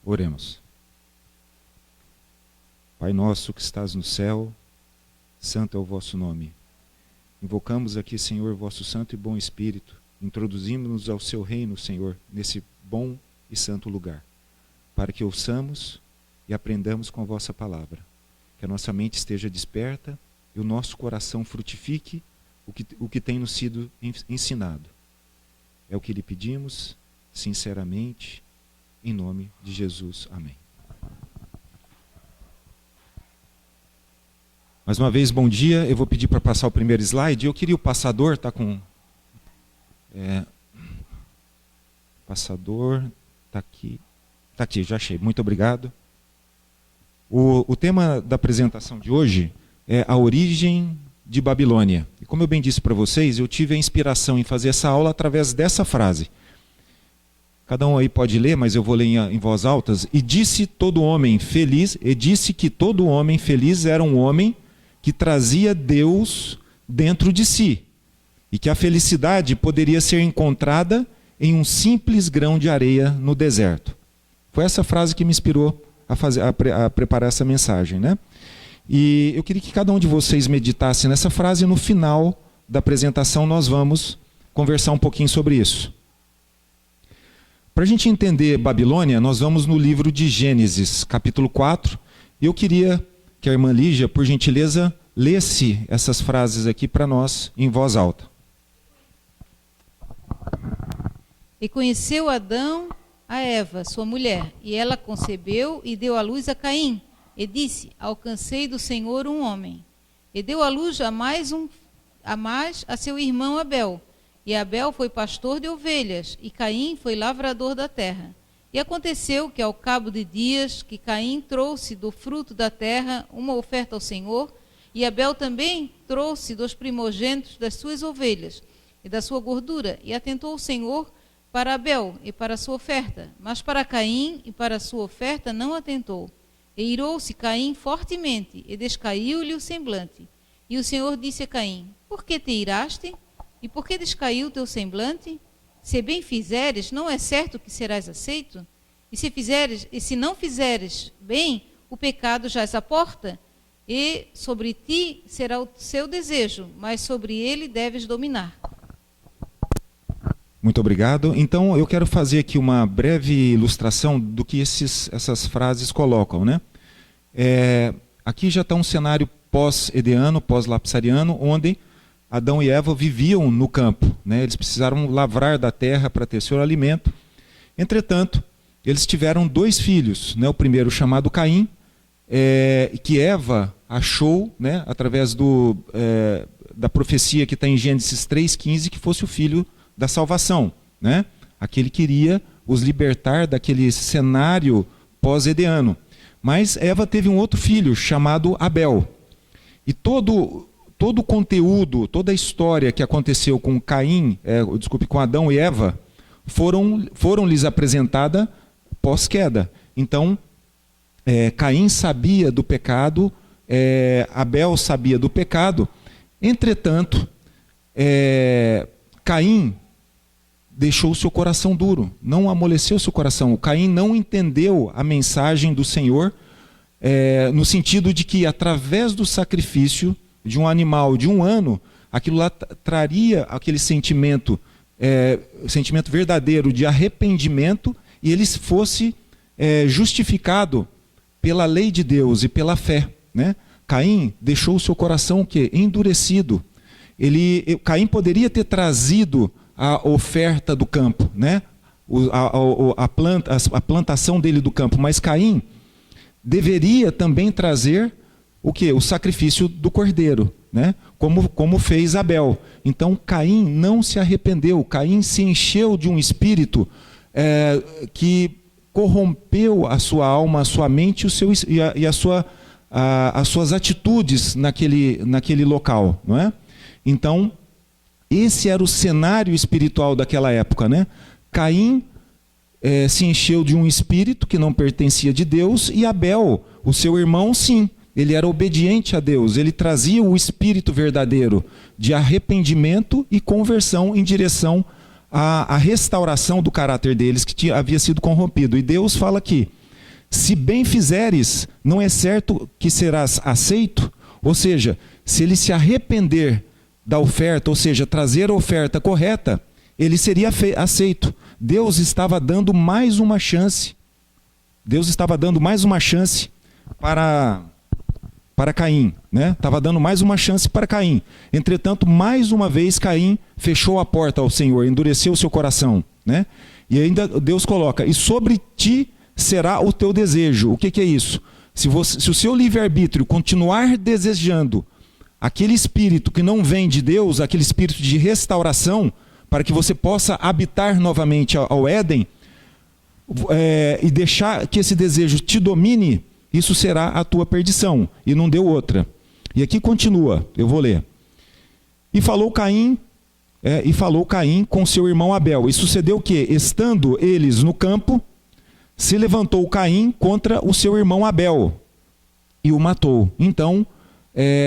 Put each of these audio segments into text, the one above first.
Oremos. Pai nosso que estás no céu, santo é o vosso nome. Invocamos aqui, Senhor, vosso santo e bom Espírito. Introduzimos-nos ao seu reino, Senhor, nesse bom e santo lugar, para que ouçamos e aprendamos com a vossa palavra. Que a nossa mente esteja desperta e o nosso coração frutifique o que tem nos sido ensinado. É o que lhe pedimos, sinceramente, em nome de Jesus. Amém. Mais uma vez, bom dia. Eu vou pedir para passar o primeiro slide. Eu queria o passador, tá com... passador, tá aqui, já achei. Muito obrigado. O tema da apresentação de hoje é a origem de Babilônia. E como eu bem disse para vocês, eu tive a inspiração em fazer essa aula através dessa frase. Cada um aí pode ler, mas eu vou ler em voz alta. E disse que todo homem feliz era um homem que trazia Deus dentro de si. E que a felicidade poderia ser encontrada em um simples grão de areia no deserto. Foi essa frase que me inspirou a preparar essa mensagem, né? E eu queria que cada um de vocês meditasse nessa frase e no final da apresentação nós vamos conversar um pouquinho sobre isso. Para a gente entender Babilônia, nós vamos no livro de Gênesis, capítulo 4. E eu queria que a irmã Lígia, por gentileza, lesse essas frases aqui para nós em voz alta. E conheceu Adão a Eva, sua mulher, e ela concebeu e deu à luz a Caim. E disse: alcancei do Senhor um homem. E deu à luz a mais a seu irmão Abel. E Abel foi pastor de ovelhas, e Caim foi lavrador da terra. E aconteceu que, ao cabo de dias, que Caim trouxe do fruto da terra uma oferta ao Senhor, e Abel também trouxe dos primogênitos das suas ovelhas e da sua gordura, e atentou o Senhor para Abel e para a sua oferta, mas para Caim e para a sua oferta não atentou. E irou-se Caim fortemente, e descaiu-lhe o semblante. E o Senhor disse a Caim: por que te iraste? E por que descaiu o teu semblante? Se bem fizeres, não é certo que serás aceito? E se não fizeres bem, o pecado jaz à porta, e sobre ti será o seu desejo, mas sobre ele deves dominar. Muito obrigado. Então eu quero fazer aqui uma breve ilustração do que essas frases colocam, né? Aqui já está um cenário pós-edeano, pós-lapsariano, onde Adão e Eva viviam no campo, né? Eles precisaram lavrar da terra para ter seu alimento. Entretanto, eles tiveram 2 filhos, né? O primeiro chamado Caim, que Eva achou, né? Através da profecia que está em Gênesis 3,15, que fosse o filho da salvação, né? Aquele que iria os libertar daquele cenário pós-edeano. Mas Eva teve um outro filho chamado Abel. E todo o conteúdo, toda a história que aconteceu com com Adão e Eva, foram-lhes apresentada pós-queda. Então, Caim sabia do pecado, Abel sabia do pecado. Entretanto, Caim deixou o seu coração duro, não amoleceu o seu coração. O Caim não entendeu a mensagem do Senhor, no sentido de que através do sacrifício de um animal de 1 ano, aquilo lá traria aquele sentimento verdadeiro de arrependimento, e ele fosse justificado pela lei de Deus e pela fé, né? Caim deixou o seu coração endurecido. Caim poderia ter trazido a oferta do campo, né? A plantação dele do campo, mas Caim deveria também trazer o quê? O sacrifício do cordeiro, né? Como fez Abel. Então Caim não se arrependeu. Caim se encheu de um espírito que corrompeu a sua alma, a sua mente e as suas atitudes naquele local, não é? Então, esse era o cenário espiritual daquela época, né? Caim se encheu de um espírito que não pertencia de Deus, e Abel, o seu irmão, sim, ele era obediente a Deus, ele trazia o espírito verdadeiro de arrependimento e conversão em direção à restauração do caráter deles, que havia sido corrompido. E Deus fala aqui Se bem fizeres, não é certo que serás aceito? Ou seja, se ele se arrepender da oferta, ou seja, trazer a oferta correta, ele seria aceito. Deus estava dando mais uma chance. Deus estava dando mais uma chance para Caim, né? Estava dando mais uma chance para Caim. Entretanto, mais uma vez Caim fechou a porta ao Senhor, endureceu o seu coração, né? E ainda Deus coloca: e sobre ti será o teu desejo. O que é isso? Se o seu livre-arbítrio continuar desejando aquele espírito que não vem de Deus, aquele espírito de restauração, para que você possa habitar novamente ao Éden, e deixar que esse desejo te domine, isso será a tua perdição, e não deu outra. E aqui continua, eu vou ler. E falou Caim com seu irmão Abel. E sucedeu o quê? Estando eles no campo, se levantou Caim contra o seu irmão Abel e o matou. Então,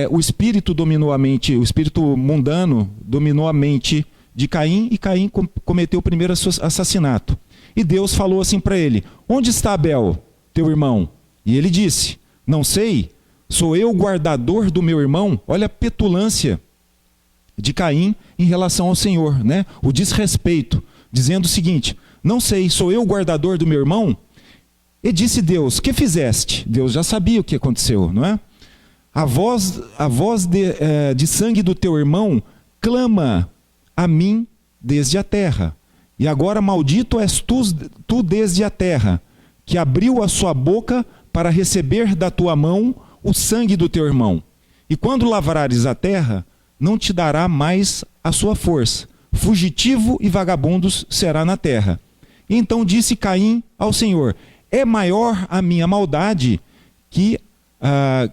o espírito dominou a mente, o espírito mundano dominou a mente de Caim, e Caim cometeu o primeiro assassinato. E Deus falou assim para ele: onde está Abel, teu irmão? E ele disse: não sei, sou eu o guardador do meu irmão. Olha a petulância de Caim em relação ao Senhor, né? O desrespeito, dizendo o seguinte: não sei, sou eu o guardador do meu irmão? E disse Deus: que fizeste? Deus já sabia o que aconteceu, não é? A voz de sangue do teu irmão clama a mim desde a terra. E agora maldito és tu desde a terra, que abriu a sua boca para receber da tua mão o sangue do teu irmão. E quando lavrares a terra, não te dará mais a sua força. Fugitivo e vagabundo será na terra. E então disse Caim ao Senhor: é maior a minha maldade que a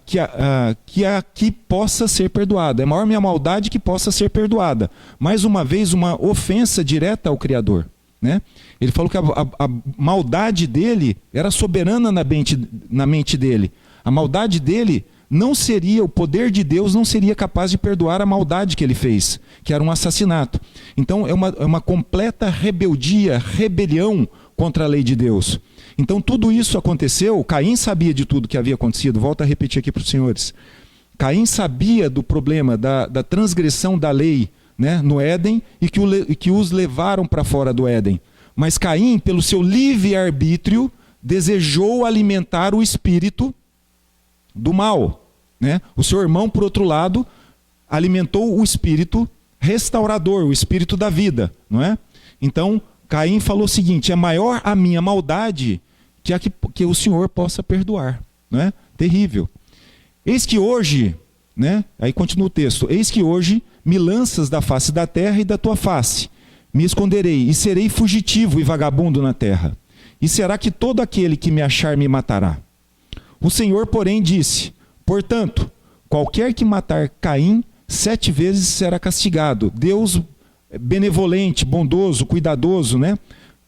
que possa ser perdoada. É maior a minha maldade que possa ser perdoada. Mais uma vez, uma ofensa direta ao Criador, né? Ele falou que a maldade dele era soberana na mente dele. A maldade dele não seria, o poder de Deus não seria capaz de perdoar a maldade que ele fez, que era um assassinato. Então é uma completa rebelião contra a lei de Deus. Então tudo isso aconteceu. Caim sabia de tudo que havia acontecido. Volto a repetir aqui para os senhores. Caim sabia do problema da transgressão da lei, né, no Éden, e que os levaram para fora do Éden. Mas Caim, pelo seu livre-arbítrio, desejou alimentar o espírito do mal, né? O seu irmão, por outro lado, alimentou o espírito restaurador, o espírito da vida, não é? Então Caim falou o seguinte: é maior a minha maldade que o Senhor possa perdoar, não é? Terrível. Eis que hoje, né? Aí continua o texto: eis que hoje me lanças da face da terra, e da tua face me esconderei, e serei fugitivo e vagabundo na terra. E será que todo aquele que me achar me matará? O Senhor, porém, disse: portanto, qualquer que matar Caim 7 vezes será castigado. Deus benevolente, bondoso, cuidadoso, né?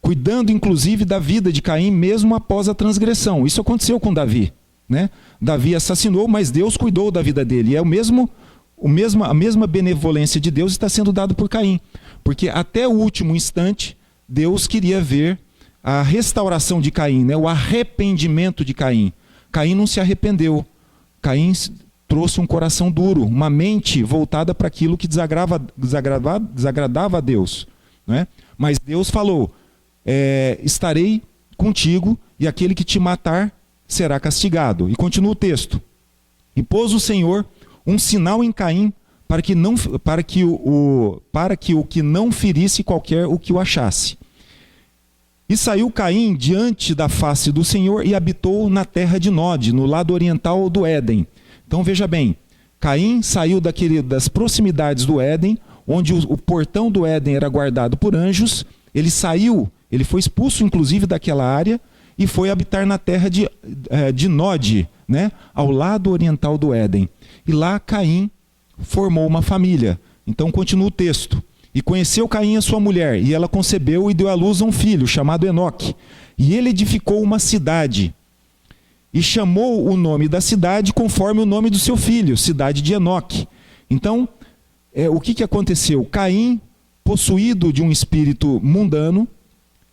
Cuidando inclusive da vida de Caim mesmo após a transgressão. Isso aconteceu com Davi, né? Davi assassinou, mas Deus cuidou da vida dele. E é a mesma benevolência de Deus está sendo dada por Caim. Porque até o último instante, Deus queria ver a restauração de Caim, né? O arrependimento de Caim. Caim não se arrependeu. Caim trouxe um coração duro, uma mente voltada para aquilo que desagradava a Deus, né? Mas Deus falou: estarei contigo, e aquele que te matar será castigado. E continua o texto: e pôs o Senhor um sinal em Caim, para que o que não ferisse qualquer o que o achasse. E saiu Caim diante da face do Senhor e habitou na terra de Nod, no lado oriental do Éden. Então veja bem, Caim saiu das proximidades do Éden, onde o portão do Éden era guardado por anjos. Ele saiu, ele foi expulso inclusive daquela área e foi habitar na terra de Nod, né, ao lado oriental do Éden. E lá Caim formou uma família. Então continua o texto: e conheceu Caim a sua mulher, e ela concebeu e deu à luz a um filho chamado Enoque. E ele edificou uma cidade, e chamou o nome da cidade conforme o nome do seu filho, cidade de Enoque. Então, o que aconteceu? Caim, possuído de um espírito mundano,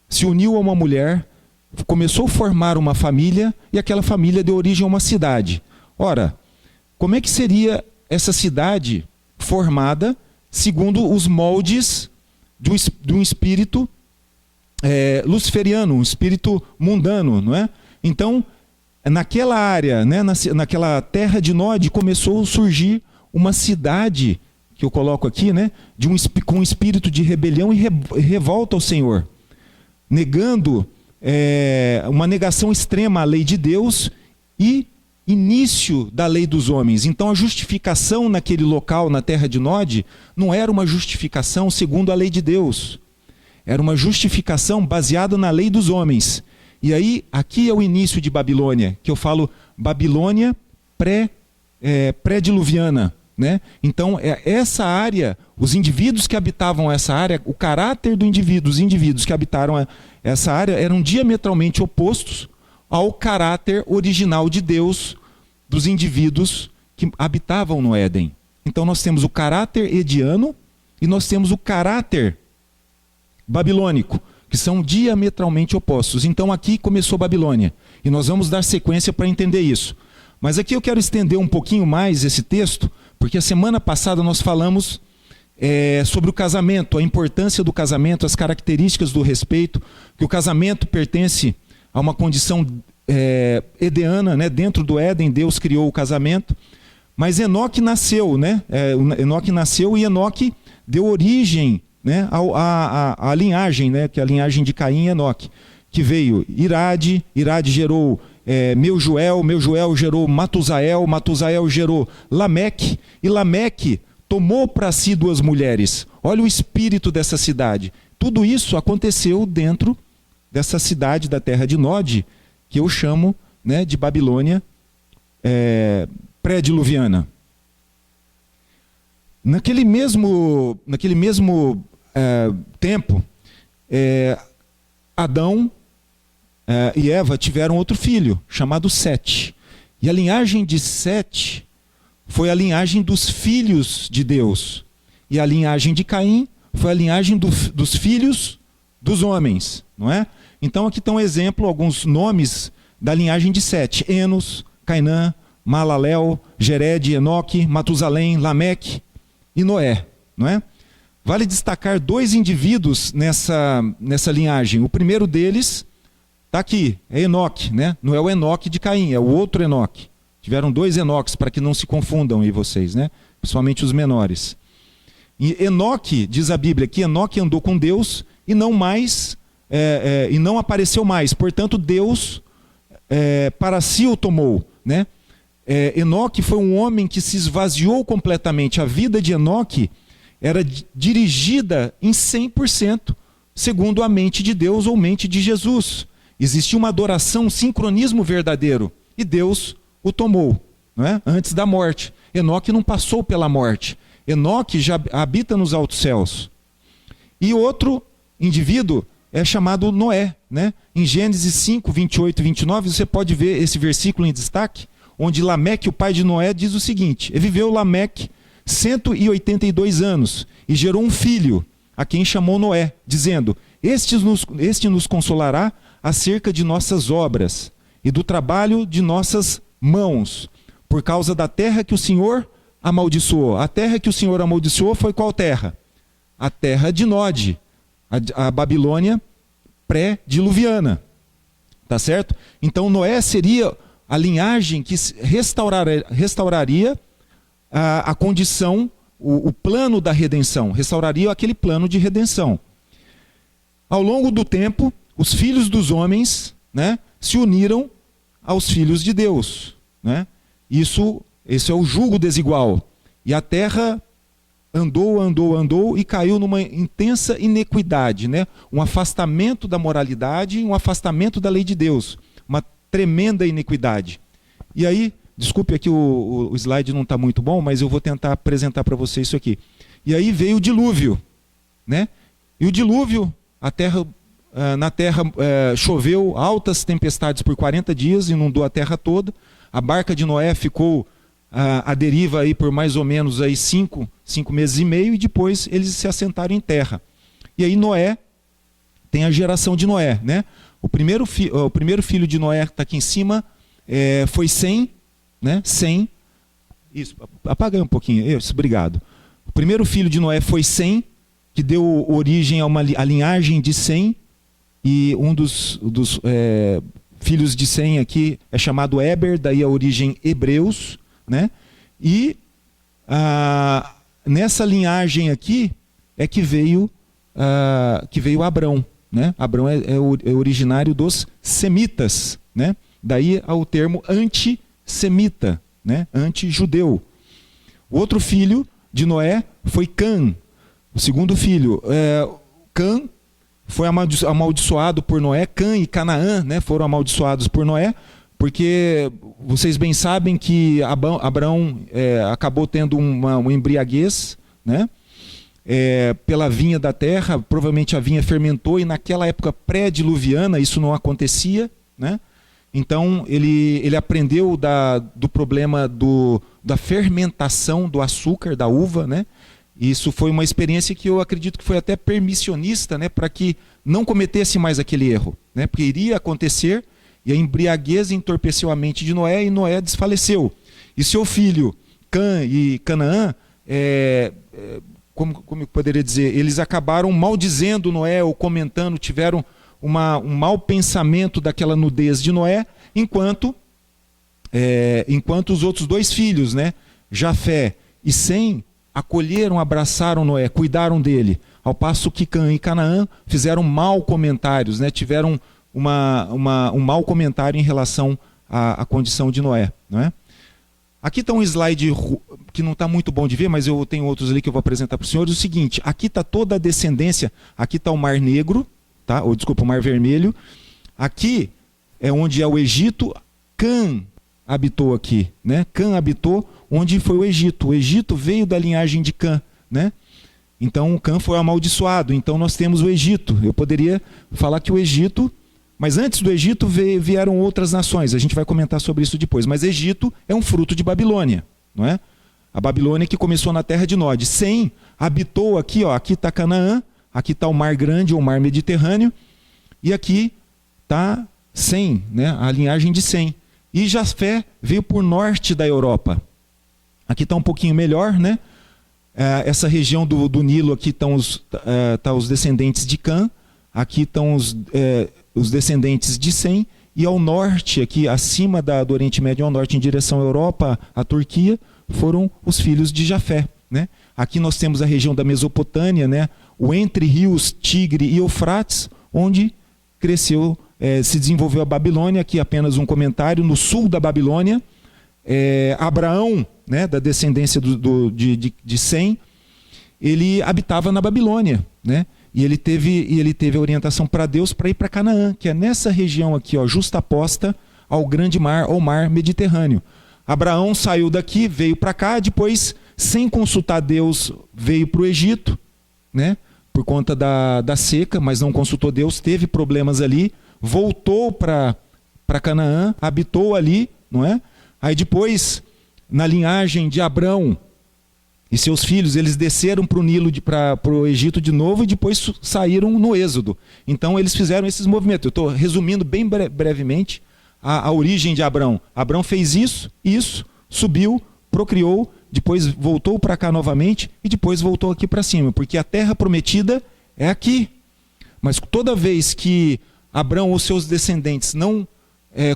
se uniu a uma mulher, começou a formar uma família e aquela família deu origem a uma cidade. Ora, como é que seria essa cidade formada segundo os moldes de um espírito luciferiano, um espírito mundano, não é? Então, naquela área, né, naquela terra de Nod, começou a surgir uma cidade, que eu coloco aqui, né, com um espírito de rebelião e revolta ao Senhor, negando uma negação extrema à lei de Deus e início da lei dos homens. Então a justificação naquele local, na terra de Nod, não era uma justificação segundo a lei de Deus. Era uma justificação baseada na lei dos homens. E aí, aqui é o início de Babilônia, que eu falo Babilônia pré-diluviana, né? Então, essa área, os indivíduos que habitavam essa área, o caráter dos indivíduos que habitaram essa área eram diametralmente opostos ao caráter original de Deus dos indivíduos que habitavam no Éden. Então nós temos o caráter ediano e nós temos o caráter babilônico, que são diametralmente opostos. Então aqui começou Babilônia, e nós vamos dar sequência para entender isso. Mas aqui eu quero estender um pouquinho mais esse texto, porque a semana passada nós falamos sobre o casamento, a importância do casamento, as características do respeito, que o casamento pertence a uma condição edeana, né? Dentro do Éden, Deus criou o casamento. Mas Enoque nasceu, né? Enoque nasceu e Enoque deu origem, né, à linhagem, né? Que é a linhagem de Caim e Enoque, que veio Irade gerou Meujuel gerou Matusael gerou Lameque, e Lameque tomou para si 2 mulheres. Olha o espírito dessa cidade. Tudo isso aconteceu dentro dessa cidade da terra de Nod, que eu chamo, né, de Babilônia pré-diluviana. Naquele mesmo tempo, Adão e Eva tiveram outro filho, chamado Sete. E a linhagem de Sete foi a linhagem dos filhos de Deus. E a linhagem de Caim foi a linhagem dos filhos dos homens, não é? Então aqui está um exemplo, alguns nomes da linhagem de Sete: Enos, Cainã, Malalel, Jered, Enoque, Matusalém, Lameque e Noé, não é? Vale destacar 2 indivíduos nessa linhagem. O primeiro deles está aqui, é Enoque, né? Não é o Enoque de Caim, é o outro Enoque. Tiveram 2 Enoques, para que não se confundam aí vocês, né? Principalmente os menores. E Enoque, diz a Bíblia, que Enoque andou com Deus e não apareceu mais. Portanto, Deus para si o tomou, né? Enoque foi um homem que se esvaziou completamente. A vida de Enoque era dirigida em 100% segundo a mente de Deus ou mente de Jesus. Existia uma adoração, um sincronismo verdadeiro, e Deus o tomou, não é? Antes da morte. Enoque não passou pela morte. Enoque já habita nos altos céus. E outro indivíduo é chamado Noé, né? Em Gênesis 5, 28 e 29, você pode ver esse versículo em destaque, onde Lameque, o pai de Noé, diz o seguinte: e viveu Lameque 182 anos, e gerou um filho, a quem chamou Noé, dizendo: este nos consolará acerca de nossas obras, e do trabalho de nossas mãos, por causa da terra que o Senhor amaldiçoou. A terra que o Senhor amaldiçoou foi qual terra? A terra de Nod, a Babilônia pré-diluviana. Tá certo? Então Noé seria a linhagem que restauraria a condição, o plano da redenção, restauraria aquele plano de redenção. Ao longo do tempo, os filhos dos homens, né, se uniram aos filhos de Deus, né? Esse é o jugo desigual. E a terra andou e caiu numa intensa iniquidade, né? Um afastamento da moralidade, um afastamento da lei de Deus, uma tremenda iniquidade. E aí, desculpe aqui, o slide não está muito bom, mas eu vou tentar apresentar para vocês isso aqui. E aí veio o dilúvio, né? E o dilúvio, na terra choveu altas tempestades por 40 dias, inundou a terra toda. A barca de Noé ficou à deriva aí por mais ou menos aí 5 meses e meio, e depois eles se assentaram em terra. E aí Noé, tem a geração de Noé, né? O primeiro filho de Noé está aqui em cima, foi Sem, né? Sem. Isso, apaga aí um pouquinho. Isso, obrigado. O primeiro filho de Noé foi Sem, que deu origem à linhagem de Sem, e um dos filhos de Sem aqui é chamado Éber, daí a origem Hebreus, né? E nessa linhagem aqui é que veio Abrão, né? Abrão é originário dos semitas, né? Daí o termo antissemita, né? Anti-judeu. O outro filho de Noé foi Cã. O segundo filho, Cã, foi amaldiçoado por Noé. Cã e Canaã, né, foram amaldiçoados por Noé, porque vocês bem sabem que Abrão acabou tendo uma embriaguez, né, pela vinha da terra. Provavelmente a vinha fermentou, e naquela época pré-diluviana isso não acontecia, né? Então ele aprendeu do problema da fermentação do açúcar da uva, né? Isso foi uma experiência que eu acredito que foi até permissionista, né, para que não cometesse mais aquele erro, né, porque iria acontecer, e a embriaguez entorpeceu a mente de Noé, e Noé desfaleceu. E seu filho Cã e Canaã, como eu poderia dizer, eles acabaram maldizendo Noé, ou comentando, tiveram um mau pensamento daquela nudez de Noé, enquanto os outros dois filhos, né, Jafé e Sem, acolheram, abraçaram Noé, cuidaram dele, ao passo que Cã e Canaã fizeram mal comentários, né? Tiveram um mau comentário em relação à condição de Noé, não é? Aqui está um slide que não está muito bom de ver, mas eu tenho outros ali que eu vou apresentar para os senhores. O seguinte, aqui está toda a descendência, aqui está o Mar Negro, tá? O Mar Vermelho. Aqui é onde é o Egito. Cã habitou aqui, né? Cã habitou onde foi o Egito. O Egito veio da linhagem de Cã, né? Então Cã foi amaldiçoado. Então nós temos o Egito. Eu poderia falar que o Egito, mas antes do Egito vieram outras nações. A gente vai comentar sobre isso depois. Mas Egito é um fruto de Babilônia, não é? A Babilônia que começou na terra de Nod. Sem habitou aqui, ó. Aqui está Canaã, aqui está o Mar Grande ou Mar Mediterrâneo, e aqui está Sem, né? A linhagem de Sem. E Jafé veio por norte da Europa. Aqui está um pouquinho melhor, né? Essa região do Nilo, aqui estão os descendentes de Cã, aqui estão os descendentes de Sem, e ao norte, aqui acima do Oriente Médio ao norte, em direção à Europa, à Turquia, foram os filhos de Jafé, né? Aqui nós temos a região da Mesopotâmia, né? O entre rios Tigre e Eufrates, onde cresceu, se desenvolveu a Babilônia. Aqui apenas um comentário: no sul da Babilônia, Abraão, né, da descendência de Sem, ele habitava na Babilônia, né? E ele teve a orientação para Deus para ir para Canaã, que é nessa região aqui, ó, justaposta ao grande mar, ao mar Mediterrâneo. Abraão saiu daqui, veio para cá, depois, sem consultar Deus, veio para o Egito, né, por conta da seca, mas não consultou Deus, teve problemas ali, voltou para Canaã, habitou ali, não é? Aí depois, na linhagem de Abrão e seus filhos, eles desceram para o Nilo, para o Egito de novo, e depois saíram no Êxodo. Então eles fizeram esses movimentos. Eu estou resumindo bem brevemente a origem de Abrão. Abrão fez isso, subiu, procriou, depois voltou para cá novamente, e depois voltou aqui para cima, porque a terra prometida é aqui. Mas toda vez que Abrão ou seus descendentes não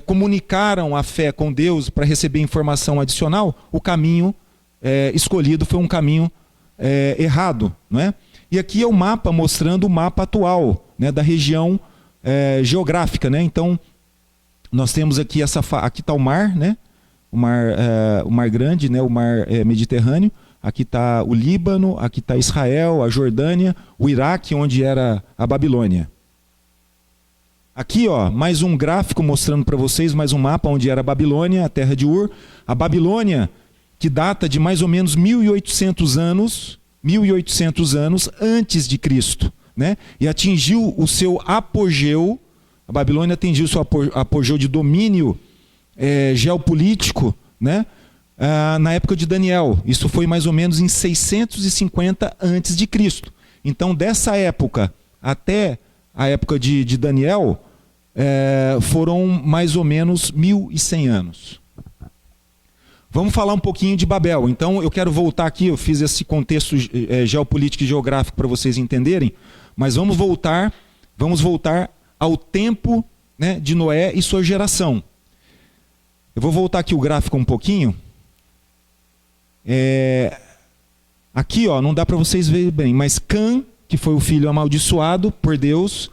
comunicaram a fé com Deus para receber informação adicional, o caminho escolhido foi um caminho errado, não é? E aqui é o mapa mostrando o mapa atual, né, da região geográfica, né? Então nós temos aqui aqui está o mar, né? O mar Grande, né? O mar Mediterrâneo. Aqui está o Líbano, aqui está Israel, a Jordânia, o Iraque, onde era a Babilônia. Aqui, ó, mais um gráfico mostrando para vocês, mais um mapa onde era a Babilônia, a terra de Ur. A Babilônia, que data de mais ou menos 1.800 anos antes de Cristo, né? E atingiu o seu apogeu. A Babilônia atingiu o seu apogeu de domínio geopolítico, né? Na época de Daniel. Isso foi mais ou menos em 650 antes de Cristo. Então, dessa época até a época de Daniel, foram mais ou menos 1.100 anos. Vamos falar um pouquinho de Babel. Então eu quero voltar aqui, eu fiz esse contexto geopolítico e geográfico para vocês entenderem, mas vamos voltar ao tempo, né, de Noé e sua geração. Eu vou voltar aqui o gráfico um pouquinho. Aqui, ó, não dá para vocês verem bem, mas Cã, que foi o filho amaldiçoado por Deus,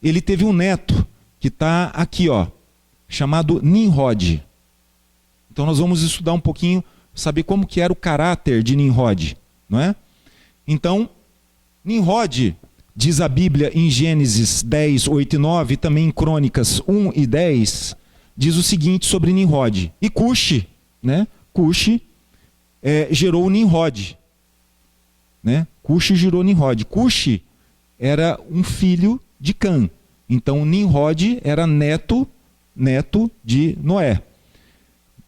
ele teve um neto que está aqui, ó, chamado Nimrod. Então nós vamos estudar um pouquinho, saber como que era o caráter de Nimrod, não é? Então, Nimrod, diz a Bíblia em Gênesis 10, 8 e 9, e também em Crônicas 1 e 10, diz o seguinte sobre Nimrod. E Cuxi, né? Cuxi gerou Nimrod. Né? Cuxi gerou Nimrod. Cuxi era um filho de Cã. Então Nimrod era neto de Noé.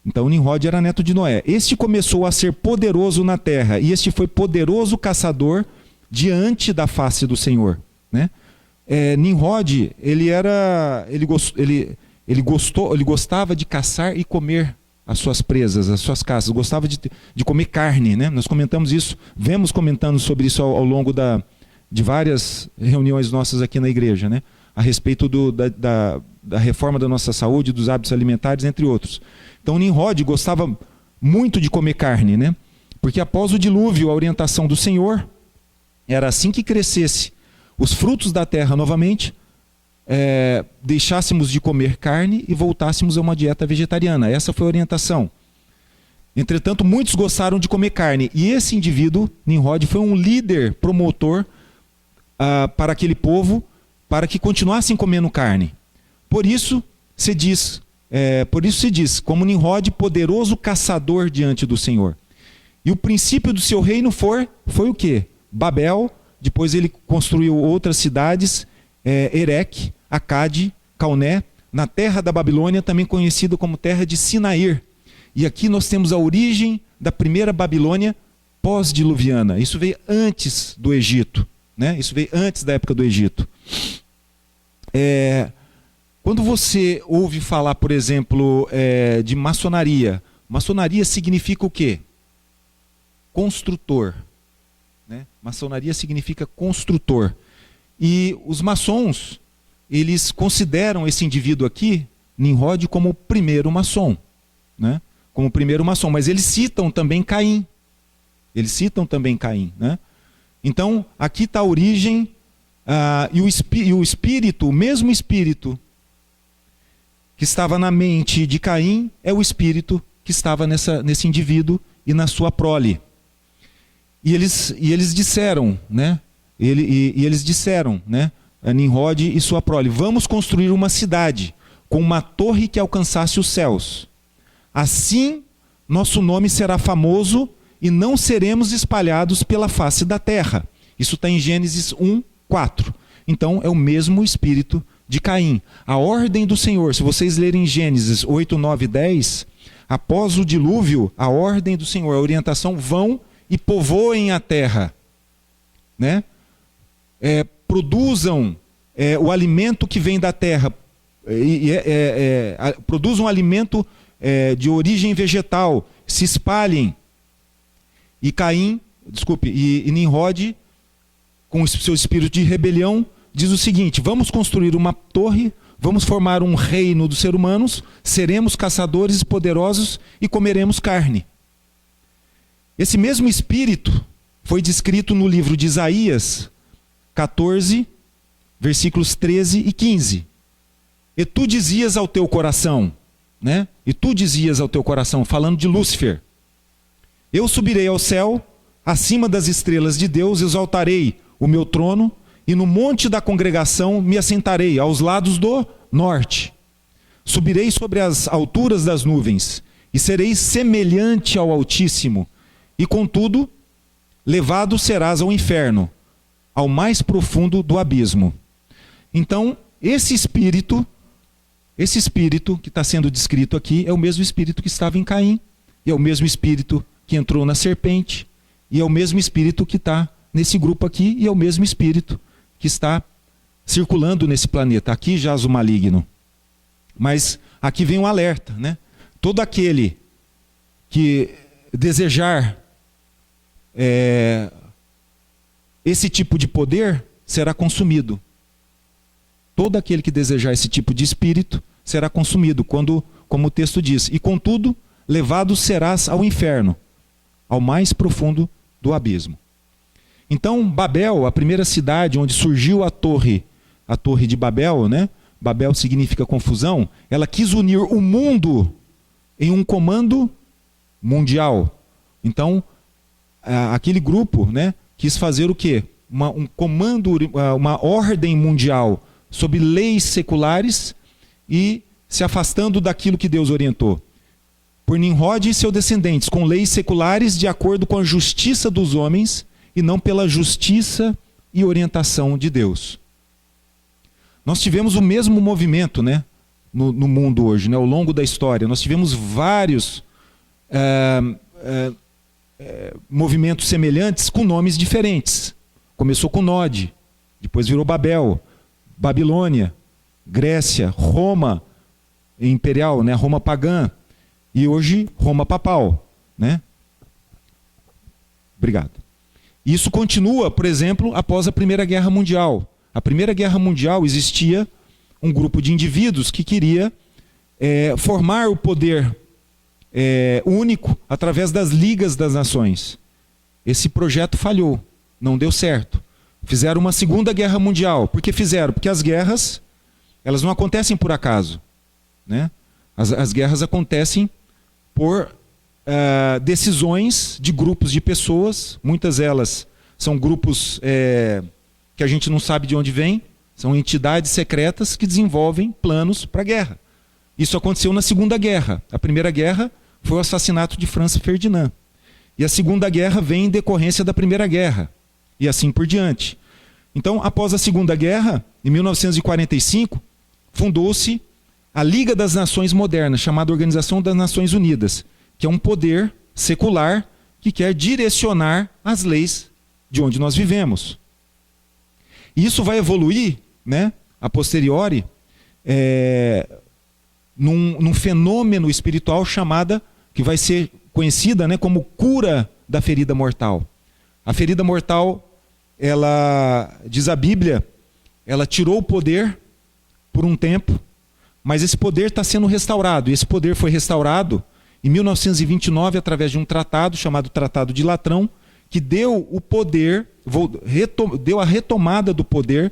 Então Nimrod era neto de Noé. Este começou a ser poderoso na terra, e este foi poderoso caçador diante da face do Senhor. Né? Nimrod, ele gostava de caçar e comer as suas presas, as suas caças, gostava de comer carne. Né? Nós comentamos isso, vemos comentando sobre isso ao longo de várias reuniões nossas aqui na igreja, né? A respeito da reforma da nossa saúde, dos hábitos alimentares, entre outros. Então Nimrod gostava muito de comer carne, né? Porque após o dilúvio, a orientação do Senhor era assim que crescesse os frutos da terra novamente, deixássemos de comer carne e voltássemos a uma dieta vegetariana. Essa foi a orientação. Entretanto, muitos gostaram de comer carne, e esse indivíduo, Nimrod, foi um líder promotor para aquele povo, para que continuassem comendo carne. Por isso se diz, como Nimrod, poderoso caçador diante do Senhor. E o princípio do seu reino foi o quê? Babel. Depois ele construiu outras cidades, Ereque, Acade, Calné, na terra da Babilônia, também conhecida como terra de Sinair. E aqui nós temos a origem da primeira Babilônia pós-diluviana. Isso veio antes do Egito, né? Isso veio antes da época do Egito. Quando você ouve falar, por exemplo, de maçonaria, maçonaria significa o quê? Construtor. Né? Maçonaria significa construtor. E os maçons, eles consideram esse indivíduo aqui, Nimrod, como o primeiro maçom. Né? Como o primeiro maçom. Mas eles citam também Caim. Né? Então, aqui está a origem, e o espírito, o mesmo espírito que estava na mente de Caim, é o espírito que estava nesse indivíduo e na sua prole. E eles disseram, né? Eles disseram, né? Nimrod e sua prole: vamos construir uma cidade com uma torre que alcançasse os céus. Assim, nosso nome será famoso e não seremos espalhados pela face da terra. Isso está em Gênesis 1, 4. Então, é o mesmo espírito de Caim. A ordem do Senhor, se vocês lerem Gênesis 8, 9 e 10, após o dilúvio, a ordem do Senhor, a orientação: vão e povoem a terra. Né? Produzam o alimento que vem da terra. Produzam alimento de origem vegetal. Se espalhem. E Nimrod, com o seu espírito de rebelião, diz o seguinte: vamos construir uma torre, vamos formar um reino dos seres humanos, seremos caçadores poderosos e comeremos carne. Esse mesmo espírito foi descrito no livro de Isaías 14, versículos 13 e 15. E tu dizias ao teu coração, né? E tu dizias ao teu coração, falando de Lúcifer: eu subirei ao céu, acima das estrelas de Deus, exaltarei o meu trono, e no monte da congregação me assentarei, aos lados do norte. Subirei sobre as alturas das nuvens, e serei semelhante ao Altíssimo, e contudo, levado serás ao inferno, ao mais profundo do abismo. Então, esse espírito que está sendo descrito aqui, é o mesmo espírito que estava em Caim, e é o mesmo espírito que entrou na serpente, e é o mesmo espírito que está nesse grupo aqui, e é o mesmo espírito que está circulando nesse planeta. Aqui jaz o maligno. Mas aqui vem um alerta, né? Todo aquele que desejar esse tipo de poder será consumido. Todo aquele que desejar esse tipo de espírito será consumido, como o texto diz. E contudo, levado serás ao inferno, ao mais profundo do abismo. Então, Babel, a primeira cidade onde surgiu a torre de Babel, né? Babel significa confusão. Ela quis unir o mundo em um comando mundial. Então, aquele grupo, né, quis fazer o quê? Um comando, uma ordem mundial sob leis seculares e se afastando daquilo que Deus orientou. Por Nimrod e seus descendentes, com leis seculares de acordo com a justiça dos homens e não pela justiça e orientação de Deus. Nós tivemos o mesmo movimento, né, no mundo hoje, né, ao longo da história. Nós tivemos vários movimentos semelhantes com nomes diferentes. Começou com Nod, depois virou Babel, Babilônia, Grécia, Roma imperial, né, Roma pagã, e hoje Roma papal, né? Obrigado. Isso continua, por exemplo, após a Primeira Guerra Mundial. A Primeira Guerra Mundial existia um grupo de indivíduos que queria formar o poder único através das ligas das nações. Esse projeto falhou, não deu certo. Fizeram uma Segunda Guerra Mundial. Por que fizeram? Porque as guerras, elas não acontecem por acaso, né? As guerras acontecem por decisões de grupos de pessoas. Muitas delas são grupos que a gente não sabe de onde vem, são entidades secretas que desenvolvem planos para a guerra. Isso aconteceu na Segunda Guerra. A Primeira Guerra foi o assassinato de Franz Ferdinand. E a Segunda Guerra vem em decorrência da Primeira Guerra. E assim por diante. Então, após a Segunda Guerra, em 1945, fundou-se a Liga das Nações Modernas, chamada Organização das Nações Unidas, que é um poder secular que quer direcionar as leis de onde nós vivemos. E isso vai evoluir, né, a posteriori, num fenômeno espiritual que vai ser conhecida, né, como cura da ferida mortal. A ferida mortal, ela, diz a Bíblia, ela tirou o poder por um tempo, mas esse poder está sendo restaurado. E esse poder foi restaurado em 1929 através de um tratado chamado Tratado de Latrão, que deu o poder, deu a retomada do poder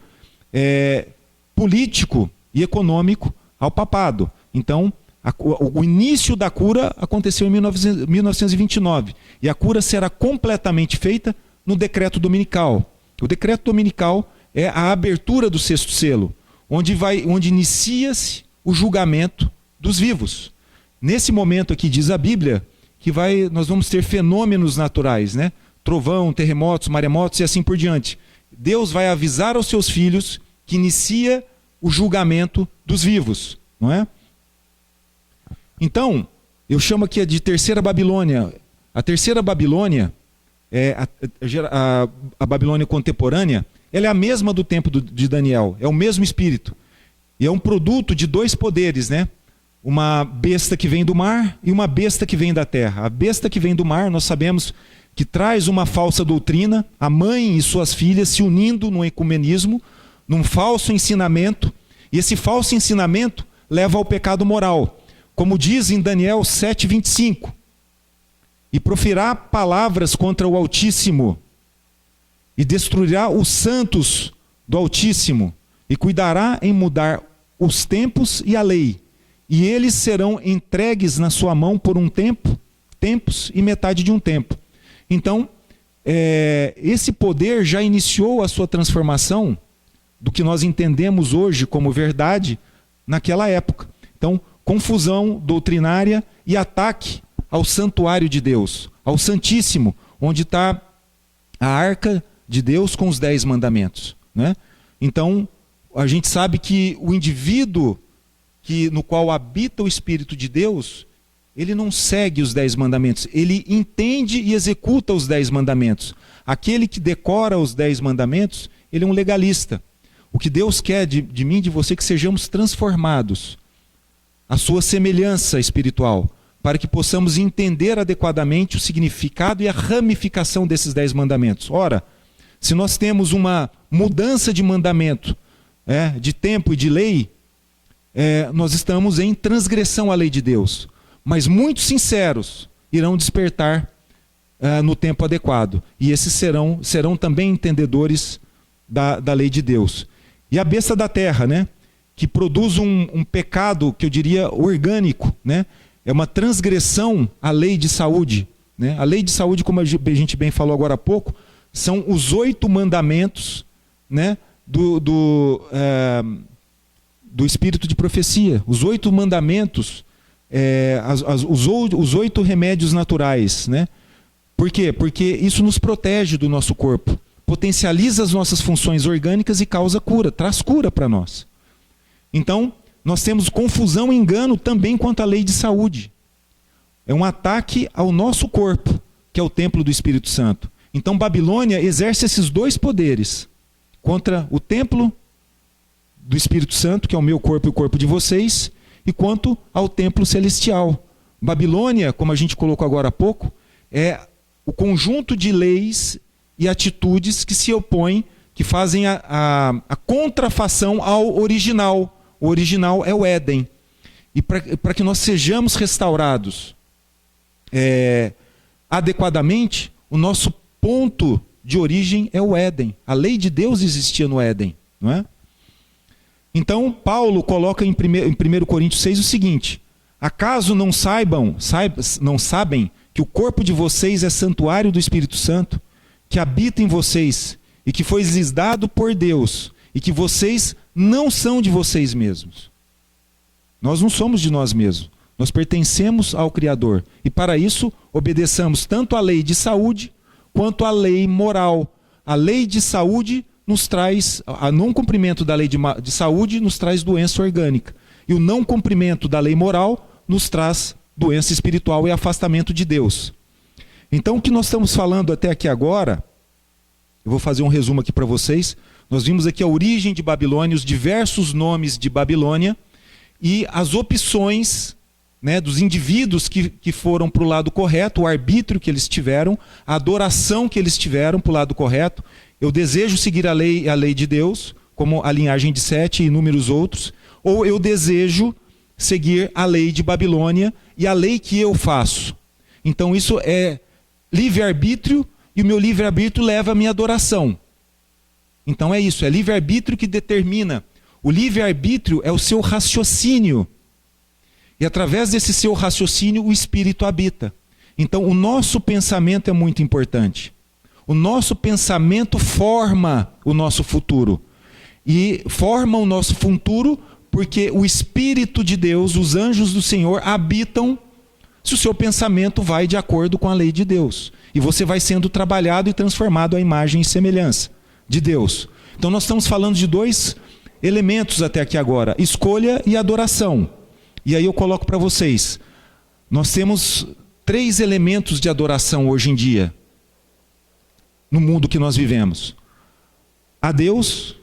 político e econômico ao papado. Então, o início da cura aconteceu em 1929. E a cura será completamente feita no decreto dominical. O decreto dominical é a abertura do sexto selo, onde inicia-se o julgamento dos vivos. Nesse momento aqui, diz a Bíblia, que nós vamos ter fenômenos naturais, né? Trovão, terremotos, maremotos e assim por diante. Deus vai avisar aos seus filhos que inicia o julgamento dos vivos, não é? Então, eu chamo aqui de Terceira Babilônia. A Terceira Babilônia, a Babilônia contemporânea, ela é a mesma do tempo de Daniel, é o mesmo espírito. E é um produto de dois poderes, né? Uma besta que vem do mar e uma besta que vem da terra. A besta que vem do mar, nós sabemos que traz uma falsa doutrina, a mãe e suas filhas se unindo no ecumenismo, num falso ensinamento, e esse falso ensinamento leva ao pecado moral. Como diz em Daniel 7:25, e proferirá palavras contra o Altíssimo, e destruirá os santos do Altíssimo, e cuidará em mudar os tempos e a lei, e eles serão entregues na sua mão por um tempo, tempos e metade de um tempo. Então, esse poder já iniciou a sua transformação do que nós entendemos hoje como verdade naquela época. Então, confusão doutrinária e ataque ao santuário de Deus, ao Santíssimo, onde está a arca de Deus com os 10 mandamentos, né? Então, a gente sabe que o indivíduo no qual habita o Espírito de Deus, ele não segue os 10 mandamentos, ele entende e executa os 10 mandamentos. Aquele que decora os 10 mandamentos, ele é um legalista. O que Deus quer de mim e de você é que sejamos transformados a sua semelhança espiritual, para que possamos entender adequadamente o significado e a ramificação desses 10 mandamentos. Ora, se nós temos uma mudança de mandamento, de tempo e de lei, nós estamos em transgressão à lei de Deus. Mas muitos sinceros irão despertar no tempo adequado. E esses serão também entendedores da lei de Deus. E a besta da terra, que produz um pecado que eu diria orgânico, é uma transgressão à lei de saúde. A lei de saúde, como a gente bem falou agora há pouco, são os 8 mandamentos do espírito de profecia. Os 8 mandamentos, os 8 remédios naturais. Por quê? Porque isso nos protege do nosso corpo, potencializa as nossas funções orgânicas e causa cura, traz cura para nós. Então, nós temos confusão e engano também quanto à lei de saúde. É um ataque ao nosso corpo, que é o templo do Espírito Santo. Então, Babilônia exerce esses 2 poderes contra o templo do Espírito Santo, que é o meu corpo e o corpo de vocês, e quanto ao templo celestial. Babilônia, como a gente colocou agora há pouco, é o conjunto de leis e atitudes que se opõem, que fazem a contrafação ao original. O original é o Éden. E para que nós sejamos restaurados adequadamente, o nosso ponto de origem é o Éden. A lei de Deus existia no Éden, não é? Então, Paulo coloca em 1 Coríntios 6 o seguinte: acaso não sabem que o corpo de vocês é santuário do Espírito Santo, que habita em vocês e que foi lhes dado por Deus, e que vocês não são de vocês mesmos? Nós não somos de nós mesmos, nós pertencemos ao Criador, e para isso obedeçamos tanto à lei de saúde quanto à lei moral. A lei de saúde nos traz, o não cumprimento da lei de saúde nos traz doença orgânica, e o não cumprimento da lei moral nos traz doença espiritual e afastamento de Deus. Então, o que nós estamos falando até aqui agora, eu vou fazer um resumo aqui para vocês. Nós vimos aqui a origem de Babilônia, os diversos nomes de Babilônia e as opções dos indivíduos que foram para o lado correto, o arbítrio que eles tiveram, a adoração que eles tiveram para o lado correto. Eu desejo seguir a lei de Deus, como a linhagem de Sete e inúmeros outros, ou eu desejo seguir a lei de Babilônia e a lei que eu faço. Então isso é livre-arbítrio, e o meu livre-arbítrio leva à minha adoração. Então é isso, é livre-arbítrio que determina. O livre-arbítrio é o seu raciocínio. E através desse seu raciocínio o Espírito habita. Então o nosso pensamento é muito importante. O nosso pensamento forma o nosso futuro. E forma o nosso futuro porque o Espírito de Deus, os anjos do Senhor, habitam se o seu pensamento vai de acordo com a lei de Deus. E você vai sendo trabalhado e transformado à imagem e semelhança de Deus. Então nós estamos falando de 2 elementos até aqui agora: escolha e adoração. E aí eu coloco para vocês, nós temos 3 elementos de adoração hoje em dia, no mundo que nós vivemos. A Deus,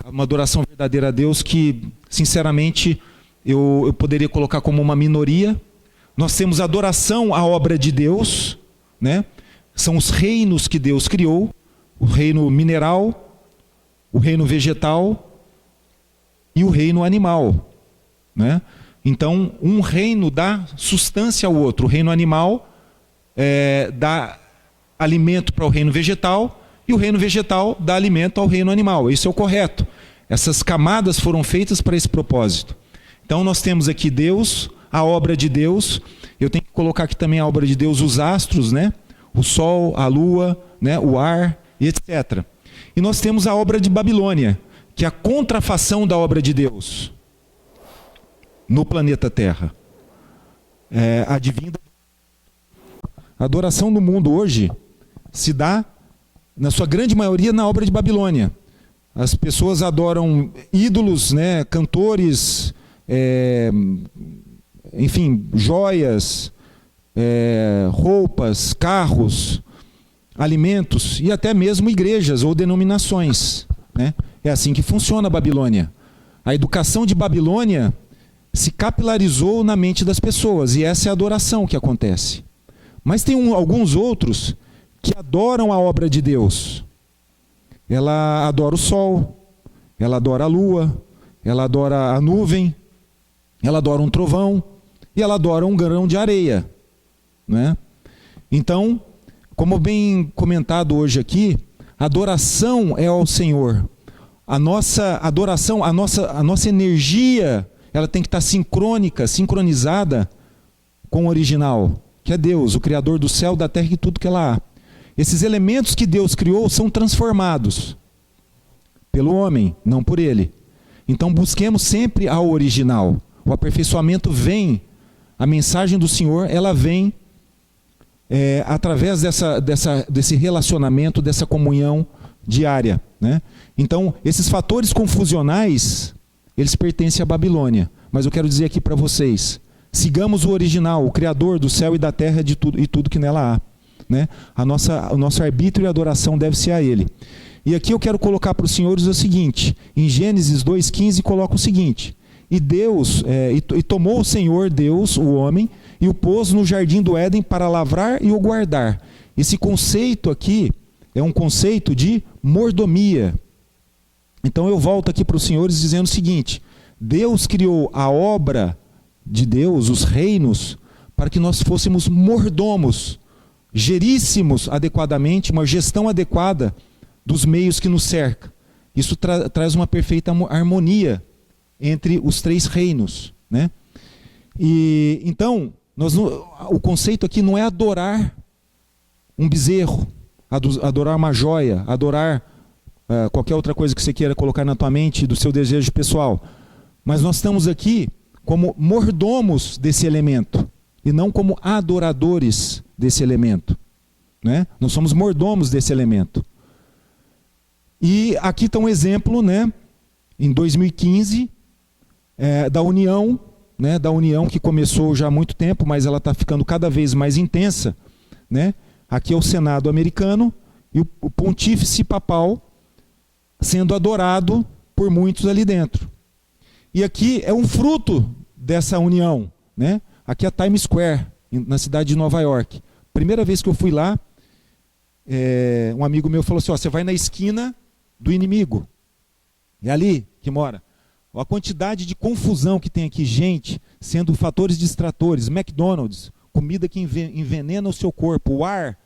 uma adoração verdadeira a Deus que, sinceramente, eu poderia colocar como uma minoria. Nós temos adoração à obra de Deus, São os reinos que Deus criou, o reino mineral, o reino vegetal e o reino animal, Então, um reino dá substância ao outro. O reino animal dá alimento para o reino vegetal, e o reino vegetal dá alimento ao reino animal. Isso é o correto. Essas camadas foram feitas para esse propósito. Então nós temos aqui Deus, a obra de Deus. Eu tenho que colocar aqui também a obra de Deus, os astros, o sol, a lua, o ar, e etc. E nós temos a obra de Babilônia, que é a contrafação da obra de Deus no planeta Terra. A adoração no mundo hoje se dá, na sua grande maioria, na obra de Babilônia. As pessoas adoram ídolos, cantores, enfim, joias, roupas, carros, alimentos e até mesmo igrejas ou denominações. É assim que funciona a Babilônia. A educação de Babilônia se capilarizou na mente das pessoas, e essa é a adoração que acontece. Mas tem alguns outros que adoram a obra de Deus. Ela adora o sol, ela adora a lua, ela adora a nuvem, ela adora um trovão e ela adora um grão de areia, né? Então, como bem comentado hoje aqui, adoração é ao Senhor. A nossa adoração, a nossa energia, ela tem que estar sincronizada com o original, que é Deus, o Criador do céu, da terra e tudo que ela há. Esses elementos que Deus criou são transformados pelo homem, não por ele. Então busquemos sempre ao original. O aperfeiçoamento vem, a mensagem do Senhor, ela vem através desse relacionamento, dessa comunhão diária, né? Então, esses fatores confusionais, eles pertencem à Babilônia. Mas eu quero dizer aqui para vocês, sigamos o original, o Criador do céu e da terra e tudo que nela há, né? O nosso arbítrio e adoração deve ser a Ele. E aqui eu quero colocar para os senhores o seguinte, em Gênesis 2,15 coloca o seguinte: e Deus, e tomou o Senhor Deus, o homem, e o pôs no jardim do Éden para lavrar e o guardar. Esse conceito aqui é um conceito de mordomia. Então eu volto aqui para os senhores dizendo o seguinte: Deus criou a obra de Deus, os reinos, para que nós fôssemos mordomos, geríssemos adequadamente, uma gestão adequada dos meios que nos cercam. Isso traz uma perfeita harmonia entre os três reinos, né? E então, o conceito aqui não é adorar um bezerro, adorar uma joia, adorar qualquer outra coisa que você queira colocar na tua mente do seu desejo pessoal. Mas nós estamos aqui como mordomos desse elemento e não como adoradores desse elemento, né? Nós somos mordomos desse elemento. E aqui está um exemplo, né, em 2015, da união, né, da união que começou já há muito tempo, mas ela está ficando cada vez mais intensa, né? Aqui é o Senado americano e o pontífice papal sendo adorado por muitos ali dentro. E aqui é um fruto dessa união, né? Aqui é a Times Square, na cidade de Nova York. Primeira vez que eu fui lá, um amigo meu falou assim: ó, você vai na esquina do inimigo, é ali que mora. A quantidade de confusão que tem aqui, gente sendo fatores distratores, McDonald's, comida que envenena o seu corpo, o ar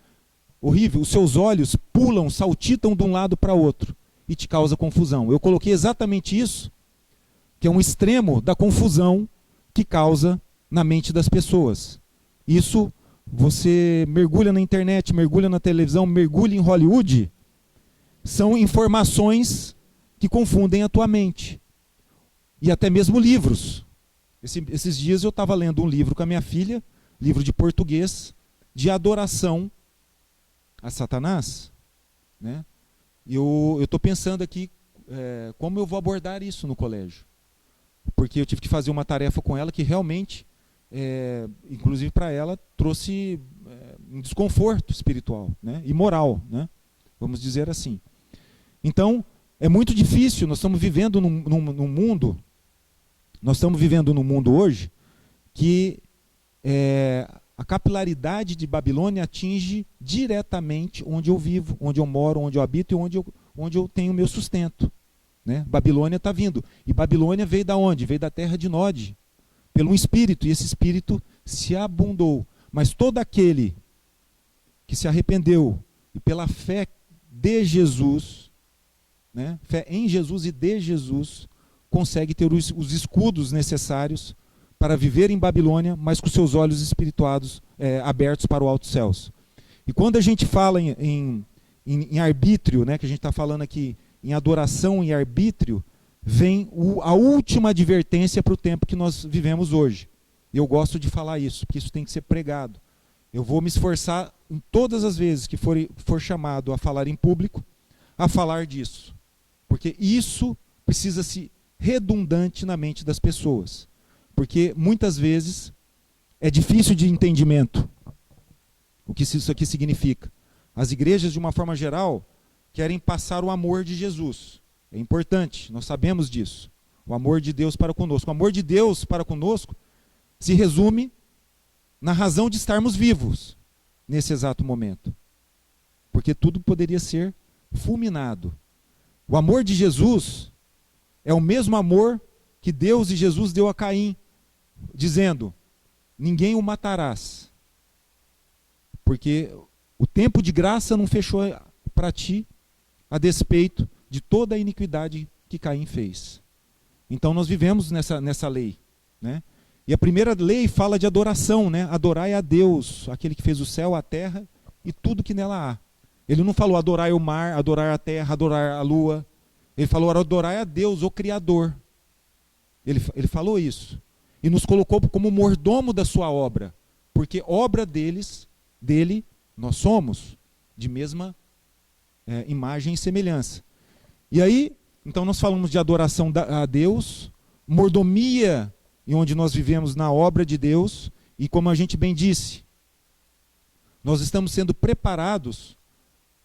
horrível, os seus olhos pulam, saltitam de um lado para outro e te causa confusão. Eu coloquei exatamente isso, que é um extremo da confusão que causa na mente das pessoas. Isso, você mergulha na internet, mergulha na televisão, mergulha em Hollywood, são informações que confundem a tua mente. E até mesmo livros. Esses dias eu estava lendo um livro com a minha filha, livro de português, de adoração a Satanás, né? Eu estou pensando aqui como eu vou abordar isso no colégio. Porque eu tive que fazer uma tarefa com ela que realmente, inclusive para ela, trouxe um desconforto espiritual, né? E moral, né? Vamos dizer assim. Então, é muito difícil, nós estamos vivendo num mundo, nós estamos vivendo num mundo hoje que a capilaridade de Babilônia atinge diretamente onde eu vivo, onde eu moro, onde eu habito e onde eu tenho o meu sustento, né? Babilônia está vindo. E Babilônia veio da onde? Veio da terra de Nod, pelo um espírito, e esse espírito se abundou. Mas todo aquele que se arrependeu e pela fé de Jesus, né? Fé em Jesus e de Jesus, consegue ter os escudos necessários para viver em Babilônia, mas com seus olhos espirituados abertos para o alto céus. E quando a gente fala em arbítrio, né, que a gente está falando aqui em adoração e arbítrio, vem a última advertência para o tempo que nós vivemos hoje. Eu gosto de falar isso, porque isso tem que ser pregado. Eu vou me esforçar em todas as vezes que for chamado a falar em público, a falar disso. Porque isso precisa ser redundante na mente das pessoas. Porque muitas vezes é difícil de entendimento o que isso aqui significa. As igrejas, de uma forma geral, querem passar o amor de Jesus. É importante, nós sabemos disso. O amor de Deus para conosco. O amor de Deus para conosco se resume na razão de estarmos vivos nesse exato momento. Porque tudo poderia ser fulminado. O amor de Jesus é o mesmo amor que Deus e Jesus deu a Caim, dizendo: ninguém o matarás, porque o tempo de graça não fechou para ti, a despeito de toda a iniquidade que Caim fez. Então nós vivemos nessa lei, né? E a primeira lei fala de adoração, né? Adorai a Deus, aquele que fez o céu, a terra e tudo que nela há. Ele não falou adorai o mar, adorar a terra, adorar a lua. Ele falou adorai a Deus, o Criador. Ele falou isso. E nos colocou como mordomo da sua obra. Porque obra dele, nós somos de mesma imagem e semelhança. E aí, então nós falamos de adoração a Deus, mordomia, em onde nós vivemos na obra de Deus, e como a gente bem disse, nós estamos sendo preparados,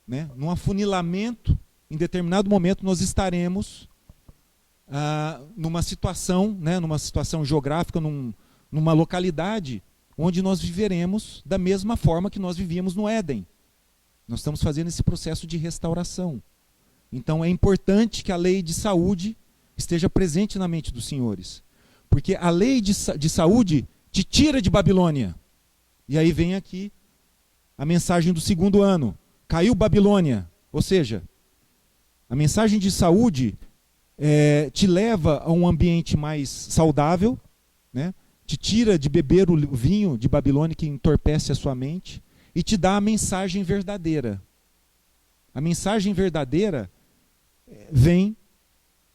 né, num afunilamento. Em determinado momento nós estaremos numa situação, né, numa situação geográfica, numa localidade onde nós viveremos da mesma forma que nós vivíamos no Éden. Nós estamos fazendo esse processo de restauração. Então é importante que a lei de saúde esteja presente na mente dos senhores. Porque a lei de saúde te tira de Babilônia. E aí vem aqui a mensagem do segundo ano. Caiu Babilônia. Ou seja, a mensagem de saúde te leva a um ambiente mais saudável, né? Te tira de beber o vinho de Babilônia que entorpece a sua mente e te dá a mensagem verdadeira. A mensagem verdadeira vem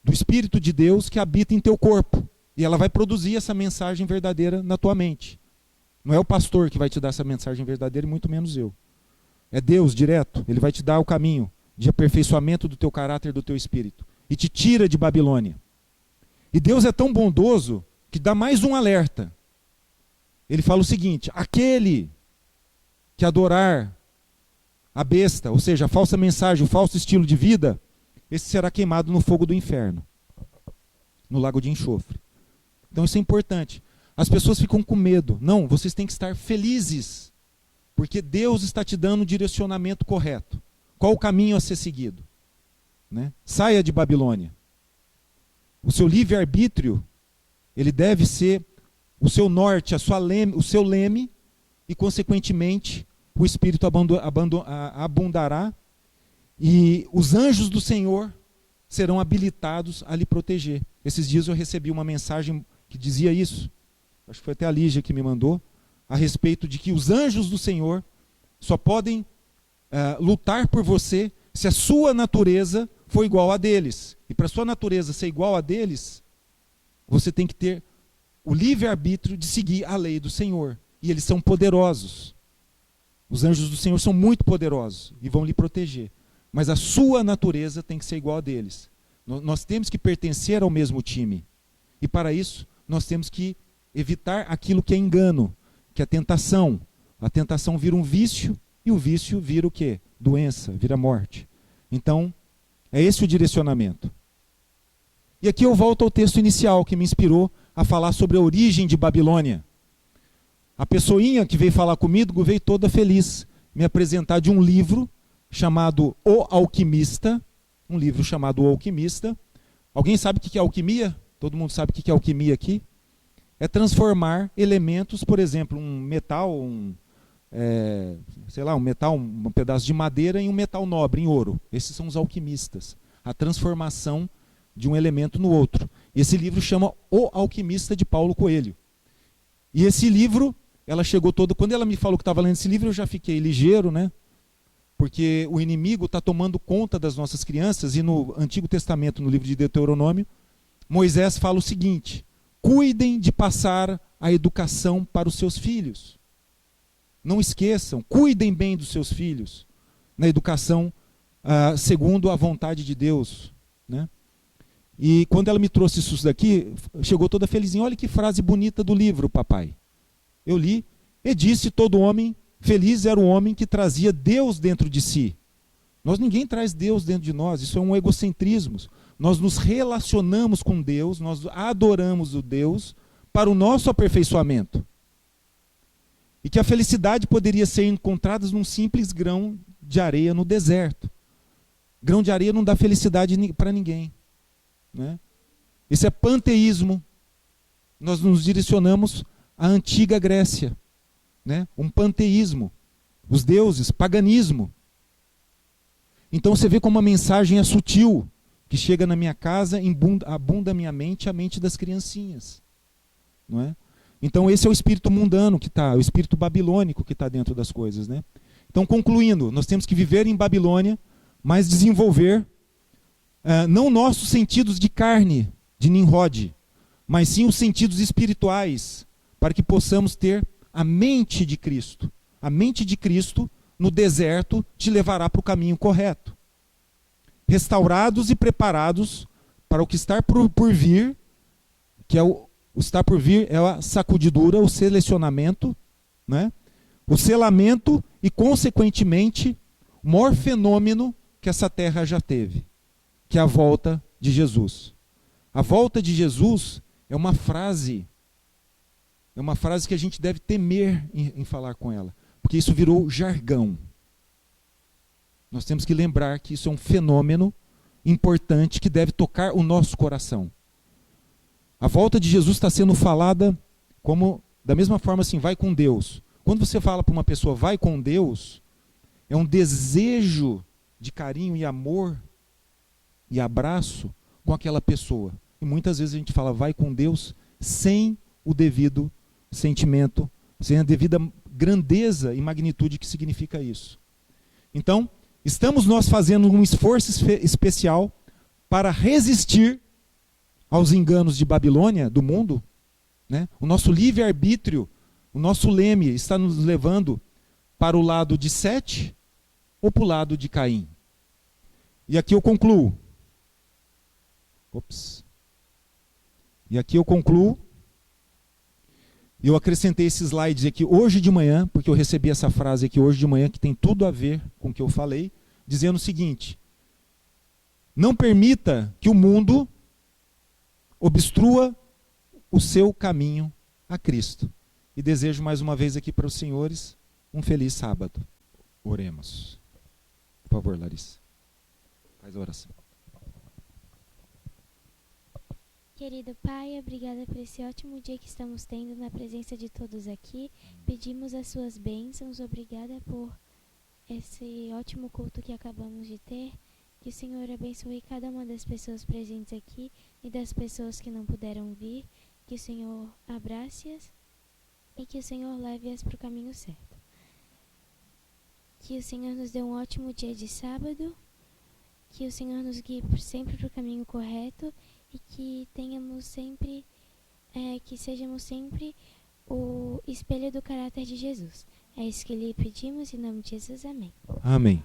do Espírito de Deus que habita em teu corpo. E ela vai produzir essa mensagem verdadeira na tua mente. Não é o pastor que vai te dar essa mensagem verdadeira, e muito menos eu. É Deus direto. Ele vai te dar o caminho de aperfeiçoamento do teu caráter, do teu espírito. E te tira de Babilônia. E Deus é tão bondoso que dá mais um alerta. Ele fala o seguinte: aquele que adorar a besta, ou seja, a falsa mensagem, o falso estilo de vida, esse será queimado no fogo do inferno, no lago de enxofre. Então isso é importante. As pessoas ficam com medo. Não, vocês têm que estar felizes, porque Deus está te dando o direcionamento correto. Qual o caminho a ser seguido? Né? Saia de Babilônia. O seu livre-arbítrio, ele deve ser o seu norte, o seu leme, e consequentemente o Espírito abundará, e os anjos do Senhor serão habilitados a lhe proteger. Esses dias eu recebi uma mensagem que dizia isso, acho que foi até a Lígia que me mandou, a respeito de que os anjos do Senhor só podem lutar por você se a sua natureza for igual a deles. E para a sua natureza ser igual a deles, você tem que ter o livre-arbítrio de seguir a lei do Senhor. E eles são poderosos. Os anjos do Senhor são muito poderosos e vão lhe proteger. Mas a sua natureza tem que ser igual a deles. Nós temos que pertencer ao mesmo time. E para isso, nós temos que evitar aquilo que é engano, que é a tentação. A tentação vira um vício, e o vício vira o quê? Doença, vira morte. Então, é esse o direcionamento. E aqui eu volto ao texto inicial, que me inspirou a falar sobre a origem de Babilônia. A pessoinha que veio falar comigo veio toda feliz me apresentar de um livro chamado O Alquimista. Um livro chamado O Alquimista. Alguém sabe o que é alquimia? Todo mundo sabe o que é alquimia aqui? É transformar elementos, por exemplo, um metal, um metal, um pedaço de madeira em um metal nobre, em ouro. Esses são os alquimistas. A transformação de um elemento no outro. Esse livro chama O Alquimista, de Paulo Coelho. E esse livro, ela chegou toda... Quando ela me falou que estava lendo esse livro, eu já fiquei ligeiro, né? Porque o inimigo está tomando conta das nossas crianças, e no Antigo Testamento, no livro de Deuteronômio, Moisés fala o seguinte: cuidem de passar a educação para os seus filhos. Não esqueçam, cuidem bem dos seus filhos, na educação segundo a vontade de Deus, né? E quando ela me trouxe isso daqui, chegou toda felizinha. Olha que frase bonita do livro, papai. Eu li: e disse todo homem, feliz era o homem que trazia Deus dentro de si, Ninguém traz Deus dentro de nós, isso é um egocentrismo. Nós nos relacionamos com Deus, nós adoramos o Deus para o nosso aperfeiçoamento. E que a felicidade poderia ser encontrada num simples grão de areia no deserto. Grão de areia não dá felicidade para ninguém, né? Esse é panteísmo. Nós nos direcionamos à antiga Grécia, né? Um panteísmo. Os deuses, paganismo. Então você vê como a mensagem é sutil, que chega na minha casa, abunda a minha mente, a mente das criancinhas, não é? Então esse é o espírito mundano que está, o espírito babilônico que está dentro das coisas, né? Então, concluindo, nós temos que viver em Babilônia, mas desenvolver não nossos sentidos de carne, de Nimrod, mas sim os sentidos espirituais, para que possamos ter a mente de Cristo. A mente de Cristo no deserto te levará para o caminho correto. Restaurados e preparados para o que está por vir, que é o estar por vir é a sacudidura, o selecionamento, né? O selamento e, consequentemente, o maior fenômeno que essa terra já teve, que é a volta de Jesus. A volta de Jesus é uma frase que a gente deve temer em falar com ela, porque isso virou jargão. Nós temos que lembrar que isso é um fenômeno importante que deve tocar o nosso coração. A volta de Jesus está sendo falada como, da mesma forma assim, vai com Deus. Quando você fala para uma pessoa, vai com Deus, é um desejo de carinho e amor e abraço com aquela pessoa. E muitas vezes a gente fala, vai com Deus, sem o devido sentimento, sem a devida grandeza e magnitude que significa isso. Então, estamos nós fazendo um esforço especial para resistir aos enganos de Babilônia, do mundo, né? O nosso livre-arbítrio, o nosso leme está nos levando para o lado de Sete ou para o lado de Caim. E aqui eu concluo. E aqui eu concluo. Eu acrescentei esse slide aqui hoje de manhã, porque eu recebi essa frase aqui hoje de manhã, que tem tudo a ver com o que eu falei, dizendo o seguinte: não permita que o mundo obstrua o seu caminho a Cristo. E desejo mais uma vez aqui para os senhores um feliz sábado. Oremos. Por favor, Larissa. Faz a oração. Querido Pai, obrigada por esse ótimo dia que estamos tendo na presença de todos aqui. Pedimos as suas bênçãos. Obrigada por esse ótimo culto que acabamos de ter. Que o Senhor abençoe cada uma das pessoas presentes aqui e das pessoas que não puderam vir. Que o Senhor abrace-as e que o Senhor leve-as para o caminho certo. Que o Senhor nos dê um ótimo dia de sábado. Que o Senhor nos guie sempre para o caminho correto e que tenhamos sempre, que sejamos sempre o espelho do caráter de Jesus. É isso que lhe pedimos, em nome de Jesus. Amém. Amém.